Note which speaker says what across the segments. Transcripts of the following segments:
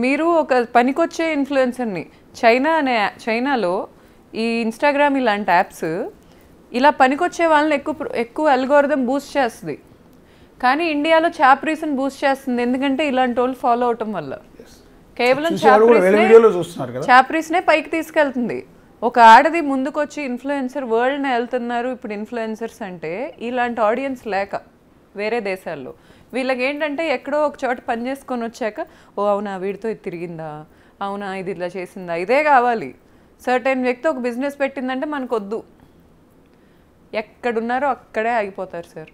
Speaker 1: మీరు ఒక పనికొచ్చే ఇన్ఫ్లుయెన్సర్ని చైనాలో ఈ ఇన్స్టాగ్రామ్ ఇలాంటి యాప్స్ ఇలా పనికొచ్చే వాళ్ళని ఎక్కువ అల్గోరిథం బూస్ట్ చేస్తుంది. కానీ ఇండియాలో చాప్రీస్ని బూస్ట్ చేస్తుంది. ఎందుకంటే ఇలాంటి వాళ్ళు ఫాలో అవటం వల్ల కేవలం చాప్రీస్నే పైకి తీసుకెళ్తుంది. ఒక ఆడది ముందుకొచ్చి ఇన్ఫ్లుయెన్సర్ వరల్డ్ని వెళ్తున్నారు ఇప్పుడు ఇన్ఫ్లుయెన్సర్స్ అంటే ఇలాంటి ఆడియన్స్ లేక వేరే దేశాల్లో వీళ్ళకి ఏంటంటే ఎక్కడో ఒక చోట పని చేసుకొని వచ్చాక ఓ అవునా వీడితో ఇది తిరిగిందా, అవునా ఇది ఇలా చేసిందా, ఇదే కావాలి. సర్టెన్ వ్యక్తి ఒక బిజినెస్ పెట్టిందంటే మనకొద్దు, ఎక్కడున్నారో అక్కడే ఆగిపోతారు సార్.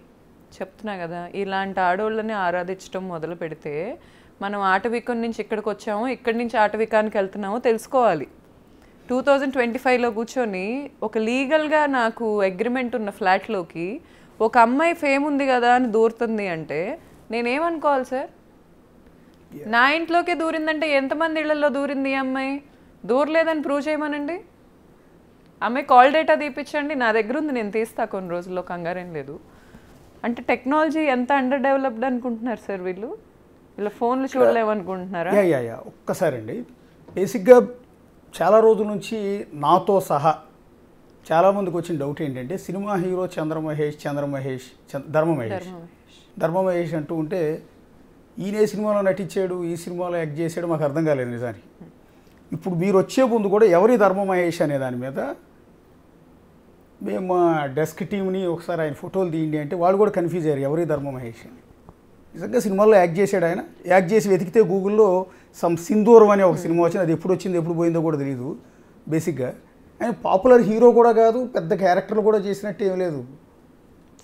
Speaker 1: చెప్తున్నా కదా, ఇలాంటి ఆడవాళ్ళని ఆరాధించడం మొదలు పెడితే మనం ఆటవికం నుంచి ఇక్కడికి వచ్చామో ఇక్కడి నుంచి ఆటవికానికి వెళ్తున్నామో తెలుసుకోవాలి. 2025లో కూర్చొని ఒక లీగల్గా నాకు అగ్రిమెంట్ ఉన్న ఫ్లాట్లోకి ఒక అమ్మాయి ఫేమ్ ఉంది కదా అని దూరుతుంది అంటే నేనేమనుకోవాలి సార్? నా ఇంట్లోకే దూరిందంటే ఎంతమంది ఇళ్లలో దూరింది ఈ అమ్మాయి? దూరలేదని ప్రూవ్ చేయమనండి. అమ్మాయి కాల్ డేటా తీపించండి, నా దగ్గర ఉంది, నేను తీస్తా కొన్ని రోజుల్లో, కంగారేం లేదు. అంటే టెక్నాలజీ ఎంత అండర్ డెవలప్డ్ అనుకుంటున్నారు సార్ వీళ్ళు? ఇలా ఫోన్లు చూడలేమనుకుంటున్నారా?
Speaker 2: ఒక్కసారి అండి, బేసిక్గా చాలా రోజుల నుంచి నాతో సహా చాలామందికి వచ్చిన డౌట్ ఏంటంటే సినిమా హీరో ధర్మమహేష్ అంటూ ఉంటే ఈయన సినిమాలో నటించాడు, ఈ సినిమాలో యాక్ట్ చేశాడు, మాకు అర్థం కాలేదు నిజానికి. ఇప్పుడు మీరు వచ్చే ముందు కూడా ఎవరి ధర్మమహేష్ అనే దాని మీద మేము మా డెస్క్ టీమ్ని ఒకసారి ఆయన ఫోటోలు తీయండి అంటే వాళ్ళు కూడా కన్ఫ్యూజ్ అయ్యారు ఎవరి ధర్మమహేష్ అని. నిజంగా సినిమాల్లో యాక్ట్ చేశాడు ఆయన. యాక్ట్ చేసి వెతికితే గూగుల్లో సింధూరం అనే ఒక సినిమా వచ్చింది, అది ఎప్పుడు వచ్చింది ఎప్పుడు పోయిందో కూడా తెలియదు. బేసిక్గా ఆయన పాపులర్ హీరో కూడా కాదు, పెద్ద క్యారెక్టర్లు కూడా చేసినట్టు ఏం లేదు.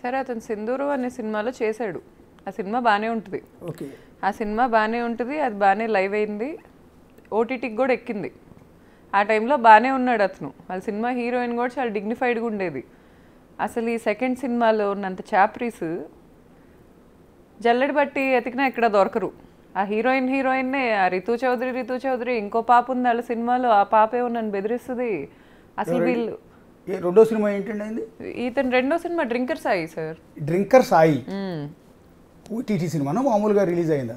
Speaker 1: సరే, అతను సింధూరం అనే సినిమాలో చేశాడు, ఆ సినిమా బాగానే ఉంటుంది.
Speaker 2: ఓకే,
Speaker 1: ఆ సినిమా బాగానే ఉంటుంది, అది బాగానే లైవ్ అయింది, ఓటీటీకి కూడా ఎక్కింది. ఆ టైంలో బాగానే ఉన్నాడు అతను. వాళ్ళ సినిమా హీరోయిన్ కూడా చాలా డిగ్నిఫైడ్గా ఉండేది. అసలు ఈ సెకండ్ సినిమాలో ఉన్నంత చాప్రీస్ జల్లెడ బట్టి ఎతికినా ఎక్కడ దొరకరు. ఆ హీరోయిన్నే ఆ రితు చౌదరి ఇంకో పాప ఉంది వాళ్ళ సినిమాలో, ఆ పాపే నన్ను బెదిరిస్తుంది. అసలు వీళ్ళు
Speaker 2: రెండో సినిమా ఏంటండి?
Speaker 1: ఇతను రెండో సినిమా drinker Sai sir.
Speaker 2: Drinker Sai OTT సినిమానా మామూలుగా రిలీజ్ అయిందా?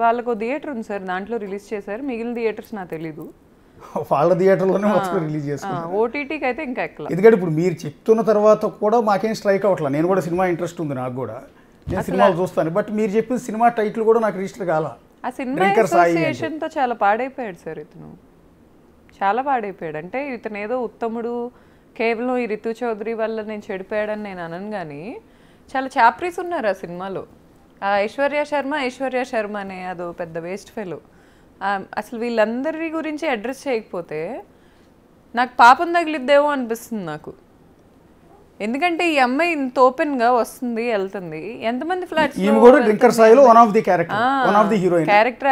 Speaker 1: వాళ్ళకు థియేటర్ ఉంది సార్, దాంట్లో రిలీజ్ చేశారు. మిగిలిన థియేటర్స్ నాకు తెలీదు.
Speaker 2: వాళ్ళ థియేటర్లోనే మొత్తం రిలీజ్ చేసుకున్నారు.
Speaker 1: ఓటీటీకి అయితే ఇంకా ఎక్కలేదు.
Speaker 2: ఎందుకంటే ఇప్పుడు మీరు చెప్తున్న తర్వాత కూడా మాకేం స్ట్రైక్ అవ్వట్లేదు. నేను కూడా సినిమా ఇంట్రెస్ట్ ఉంది, నాకు కూడా నేను సినిమాలు చూస్తాను. బట్ మీరు చెప్పిన సినిమా టైటిల్ కూడా నాకు రిజిస్టర్ కాలా.
Speaker 1: ఆ సినిమా అసోసియేషన్తో చాలా పాడైపోయాడు సార్ ఇతను, చాలా పాడైపోయాడు. అంటే ఇతను ఏదో ఉత్తముడు, కేవలం ఈ రితు చౌదరి వల్ల నేను చెడిపోయాడని నేను అనను, కానీ చాలా చాప్రీస్ ఉన్నారు ఆ సినిమాలో. ఆ ఐశ్వర్య శర్మ అనే అదో పెద్ద వేస్ట్ ఫెలో. అసలు వీళ్ళందరి గురించి అడ్రస్ చేయకపోతే నాకు పాపం తగిలిద్దేమో అనిపిస్తుంది నాకు. ఎందుకంటే ఈ అమ్మాయి ఇంత ఓపెన్గా వస్తుంది వెళ్తుంది, ఎంతమంది ఫ్లాట్స్ క్యారెక్టర్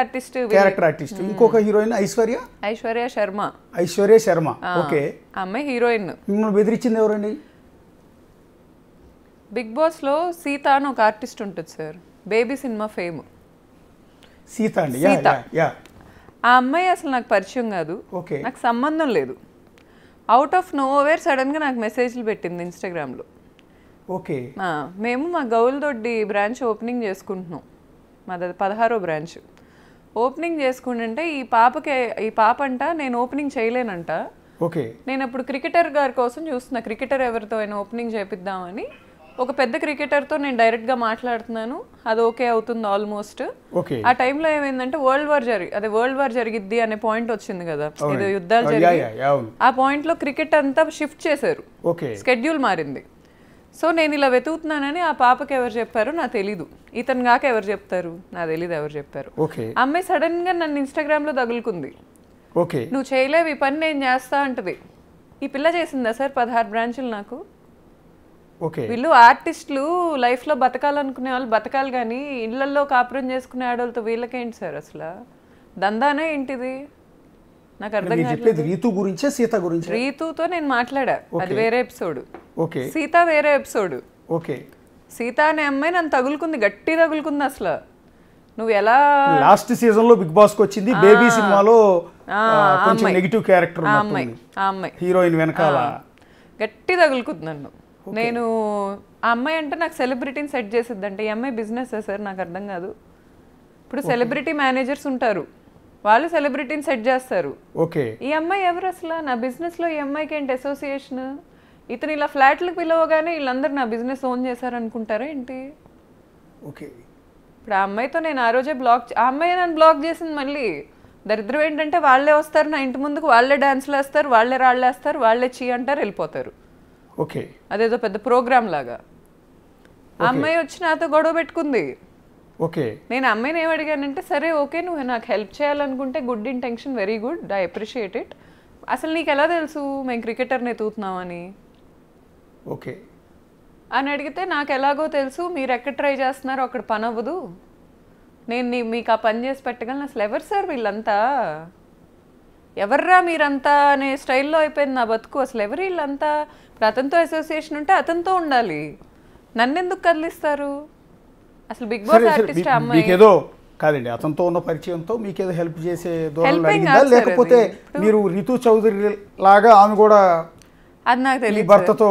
Speaker 1: ఆర్టిస్ట్,
Speaker 2: ఇంకొక హీరోయిన్ ఐశ్వర్య శర్మ. ఓకే,
Speaker 1: అమ్మాయి హీరోయిన్.
Speaker 2: మిమ్మల్ని బెదిరించింది ఎవరండి?
Speaker 1: బిగ్ బాస్ లో సీత అని ఒక ఆర్టిస్ట్ ఉంటుంది sir, baby cinema fame.
Speaker 2: Sita అండి.
Speaker 1: ఆ అమ్మాయి అసలు నాకు పరిచయం కాదు, నాకు సంబంధం లేదు. అవుట్ ఆఫ్ నోవేర్ సడన్గా నాకు మెసేజ్లు పెట్టింది ఇన్స్టాగ్రామ్లో.
Speaker 2: ఓకే,
Speaker 1: మేము మా గౌల్దొడ్డి బ్రాంచ్ ఓపెనింగ్ చేసుకుంటున్నాం, మాది 16వ బ్రాంచ్. ఓపెనింగ్ చేసుకుంటుంటే ఈ పాప అంట నేను ఓపెనింగ్ చేయలేనంట.
Speaker 2: ఓకే,
Speaker 1: నేను అప్పుడు క్రికెటర్ గారి కోసం చూస్తున్నా, క్రికెటర్ ఎవరితో అయినా ఓపెనింగ్ చేపిద్దామని. ఒక పెద్ద క్రికెటర్తో నేను డైరెక్ట్గా మాట్లాడుతున్నాను, అది ఓకే అవుతుంది ఆల్మోస్ట్. ఆ టైంలో ఏమైందంటే వరల్డ్ వార్ జరిగిద్ది అనే పాయింట్ వచ్చింది కదా, ఏదో యుద్ధాలు జరిగి. ఆ పాయింట్లో క్రికెట్ అంతా షిఫ్ట్ చేశారు, స్కెడ్యూల్ మారింది. సో నేను ఇలా వెతుకుతున్నానని ఆ పాపకి ఎవరు చెప్పారు నాకు తెలీదు, ఇతను కాక ఎవరు చెప్తారు నాకు తెలీదు ఎవరు చెప్పారు. అమ్మాయి సడన్ గా నన్ను ఇన్స్టాగ్రామ్ లో తగులుకుంది. నువ్వు చేయలేవు ఈ పని, నేను చేస్తా అంటది. ఈ పిల్ల చేసిందా సార్ 16 బ్రాంచులు నాకు? వీళ్ళు ఆర్టిస్టులు లైఫ్ లో బతకాలనుకునే వాళ్ళు బతకాలి, కానీ ఇళ్లలో కాపురం చేసుకునే ఆడవాళ్ళతో వీళ్ళకేంటి సార్ అసలు దందానే ఏంటిది నాకు అర్థం కాదు. రీతుతో నేను మాట్లాడా, అది వేరే ఎపిసోడ్. సీత వేరే ఎపిసోడ్. సీత అనే అమ్మాయి నన్ను తగులుకుంది, గట్టి తగులుకుంది. అసలు నువ్వు ఎలా
Speaker 2: లాస్ట్ సీజన్ లో బిగ్ బాస్ కి వచ్చింది, బేబీ సినిమాలో కొంచెం నెగటివ్ క్యారెక్టర్
Speaker 1: ఆ అమ్మాయి
Speaker 2: హీరోయిన్ వెనకాల
Speaker 1: గట్టి తగులుకుంది నన్ను. నేను ఆ అమ్మాయి అంటే నాకు సెలబ్రిటీని సెట్ చేసిద్దంటే ఈ అమ్మాయి బిజినెస్ సార్ నాకు అర్థం కాదు. ఇప్పుడు సెలబ్రిటీ మేనేజర్స్ ఉంటారు, వాళ్ళు సెలబ్రిటీని సెట్ చేస్తారు.
Speaker 2: ఓకే,
Speaker 1: ఈ అమ్మాయి ఎవరు అసలు? నా బిజినెస్లో ఈ అమ్మాయికి ఏంటి అసోసియేషన్? ఇతను ఇలా ఫ్లాట్లకు పిలవగానే వీళ్ళందరూ నా బిజినెస్ ఓన్ చేశారనుకుంటారా ఏంటి?
Speaker 2: ఓకే,
Speaker 1: ఇప్పుడు ఆ అమ్మాయితో నేను ఆ రోజే ఆ అమ్మాయి నన్ను బ్లాక్ చేసింది. మళ్ళీ దరిద్రం ఏంటంటే వాళ్ళే వస్తారు నా ఇంటి ముందుకు, వాళ్ళే డాన్స్లు వేస్తారు, వాళ్ళే రాళ్ళేస్తారు, వాళ్ళే చీ అంటారు, వెళ్ళిపోతారు.
Speaker 2: ఓకే,
Speaker 1: అదేదో పెద్ద ప్రోగ్రామ్ లాగా. ఆ అమ్మాయి వచ్చి నాతో గొడవ పెట్టుకుంది.
Speaker 2: ఓకే,
Speaker 1: నేను అమ్మాయిని ఏం అడిగానంటే, సరే ఓకే నువ్వు నాకు హెల్ప్ చేయాలనుకుంటే good intention, very good, I appreciate it. అసలు నీకు ఎలా తెలుసు మేము క్రికెటర్ని ఎత్తుతున్నామని
Speaker 2: ఓకే
Speaker 1: అని అడిగితే, నాకు ఎలాగో తెలుసు, మీరు ఎక్కడ ట్రై చేస్తున్నారో అక్కడ పని అవ్వదు, నేను మీకు ఆ పని చేసి పెట్టగలను. అసలు ఎవరు సార్ వీళ్ళంతా? ఎవర్రా మీరంతా అనే స్టైల్లో అయిపోయింది నా బతుకు. అసలు ఎవరు వీళ్ళంతా? ఇప్పుడు అతనితో అసోసియేషన్ ఉంటే అతనితో ఉండాలి, నన్ను ఎందుకు కదిలిస్తారు? అసలు బిగ్ బాస్ ఆర్టిస్ట్ అమ్మాయి
Speaker 2: మీకేదో కాదండి, అతనితో ఉన్న పరిచయంతో మీకేదో హెల్ప్ చేసే దూరంలో అడిగిందా, లేకపోతే మీరు రితు చౌదరి లాగా ఆమె కూడా?
Speaker 1: అది నాకు తెలియదు,
Speaker 2: భర్తతో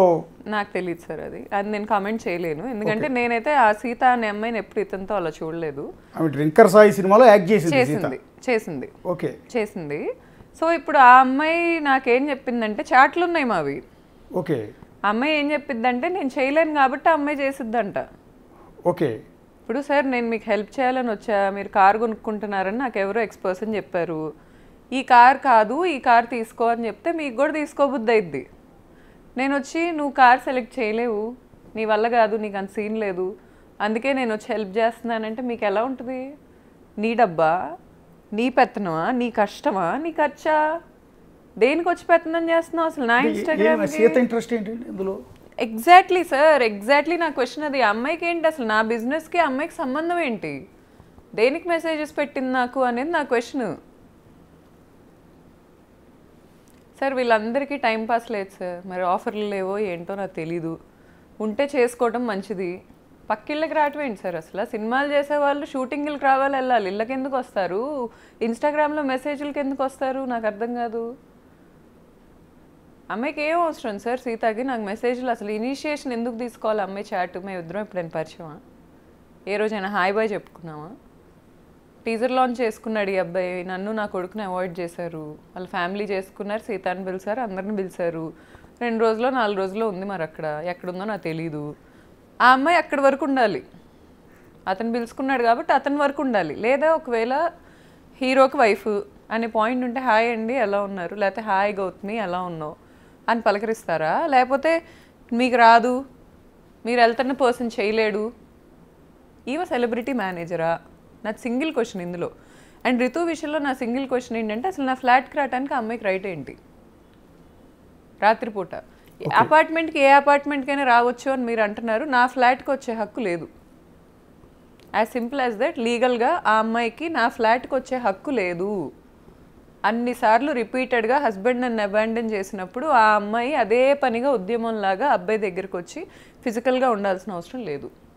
Speaker 1: నాకు తెలియదు సార్. అది నేను కామెంట్ చేయలేను, ఎందుకంటే నేనైతే ఆ సీత అనే అమ్మాయిని ఎప్పుడు ఇతనితో అలా చూడలేదు.
Speaker 2: ఆమె డ్రింకర్ సాయి సినిమాలో యాక్ట్
Speaker 1: చేసింది.
Speaker 2: ఓకే,
Speaker 1: చేసింది. సో ఇప్పుడు ఆ అమ్మాయి నాకేం చెప్పిందంటే, చాట్లు ఉన్నాయి మావి.
Speaker 2: ఓకే,
Speaker 1: ఆ అమ్మాయి ఏం చెప్పిందంటే, నేను చేయలేను కాబట్టి ఆ అమ్మాయి చేసిద్దంట.
Speaker 2: ఓకే,
Speaker 1: ఇప్పుడు సార్ నేను మీకు హెల్ప్ చేయాలని వచ్చా, మీరు కార్ కొనుక్కుంటున్నారని నాకు ఎవరో ఎక్స్పర్సన్ చెప్పారు. ఈ కార్ కాదు, ఈ కార్ తీసుకో అని చెప్తే మీకు కూడా తీసుకోబుద్ది అయిద్ది. నేను వచ్చి నువ్వు కార్ సెలెక్ట్ చేయలేవు, నీ వల్ల కాదు, నీకు అంత సీన్ లేదు, అందుకే నేను వచ్చి హెల్ప్ చేస్తున్నానంటే మీకు ఎలా ఉంటుంది? నీ డబ్బా, నీ పెత్తనమా, నీ కష్టమా, నీ ఖర్చా? దేనికి వచ్చి పెత్తనం చేస్తున్నావు అసలు నా ఇన్స్టాగ్రామ్?
Speaker 2: ఇంట్రెస్ట్ ఏంటండి ఇందులో?
Speaker 1: ఎగ్జాక్ట్లీ సార్, ఎగ్జాక్ట్లీ నా క్వశ్చన్ అది. అమ్మాయికి ఏంటి అసలు, నా బిజినెస్కి అమ్మాయికి సంబంధం ఏంటి? దేనికి మెసేజెస్ పెట్టింది నాకు అనేది నా క్వశ్చన్. సార్ వీళ్ళందరికీ టైంపాస్ లేదు సార్, మరి ఆఫర్లు లేవో ఏంటో నాకు తెలీదు. ఉంటే చేసుకోవటం మంచిది, పక్కిళ్ళకి రావటం ఏంటి సార్? అసలు సినిమాలు చేసేవాళ్ళు షూటింగ్లకు రావాలి, వెళ్ళాలి, ఇళ్ళకి ఎందుకు వస్తారు? ఇన్స్టాగ్రామ్లో మెసేజ్లకి ఎందుకు వస్తారు? నాకు అర్థం కాదు. అమ్మాయికి ఏం అవసరం సార్ సీతకి నాకు మెసేజ్లు? అసలు ఇనిషియేషన్ ఎందుకు తీసుకోవాలి అమ్మాయి? చాట్ మేము ఇద్దరం ఎప్పుడైనా పరిచయమా? ఏ రోజైనా హాయ్ బాయ్ చెప్పుకున్నామా? టీజర్ లాంచ్ చేసుకున్నాడు ఈ అబ్బాయి, నన్ను నా కొడుకుని అవాయిడ్ చేశారు, వాళ్ళ ఫ్యామిలీ చేసుకున్నారు, సీతాన్ని పిలిచారు, అందరిని పిలిచారు. 2 రోజులో 4 రోజుల్లో ఉంది, మరి అక్కడ ఎక్కడుందో నాకు తెలీదు. ఆ అమ్మాయి అక్కడి వరకు ఉండాలి, అతను పిలుచుకున్నాడు కాబట్టి అతని వరకు ఉండాలి. లేదా ఒకవేళ హీరోకి వైఫ్ అనే పాయింట్ ఉంటే హాయ్ అండి ఎలా ఉన్నారు, లేకపోతే హాయ్ గౌతమి ఎలా ఉన్నావు అని పలకరిస్తారా? లేకపోతే మీకు రాదు, మీరు వెళ్తున్న పర్సన్ చేయలేడు, ఈవ సెలబ్రిటీ మేనేజరా? నా సింగిల్ క్వశ్చన్ ఇందులో. అండ్ రితు విషయంలో నా సింగిల్ క్వశ్చన్ ఏంటంటే, అసలు నా ఫ్లాట్కి రావడానికి ఆ అమ్మాయికి రైట్ ఏంటి? రాత్రిపూట అపార్ట్మెంట్కి ఏ అపార్ట్మెంట్కైనా రావచ్చు అని మీరు అంటున్నారు, నా ఫ్లాట్కి వచ్చే హక్కు లేదు. యాజ్ సింపుల్ యాజ్ దట్, లీగల్గా ఆ అమ్మాయికి నా ఫ్లాట్కి వచ్చే హక్కు లేదు. అన్నిసార్లు రిపీటెడ్గా హస్బెండ్ నన్ను అబాండన్ చేసినప్పుడు ఆ అమ్మాయి అదే పనిగా ఉద్యమంలాగా అబ్బాయి దగ్గరికి వచ్చి ఫిజికల్గా ఉండాల్సిన అవసరం లేదు.